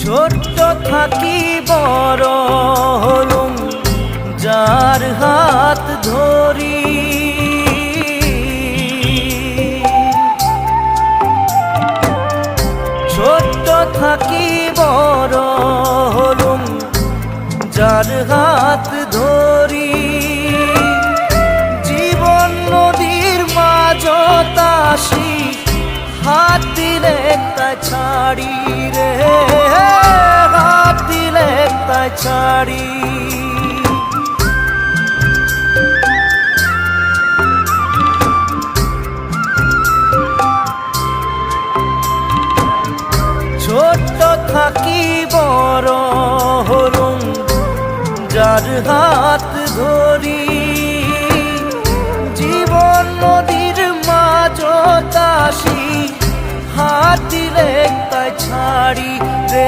ছোট্ট থাকি বড় হলুম যার হাত ধরি, ছোট্ট থাকি বড় হলুম যার হাত ধরি। জীবন নদীর মাঝত আসি হাত দিলে তাই ছাড়ি রে, হাত দিলে তাই ছাড়ি। ছোট্ট থাকি বড় হলুম যার হাত ধরি। জীবন নদীর মাঝত আসি হাত দিলে তাই ছাড়ি রে,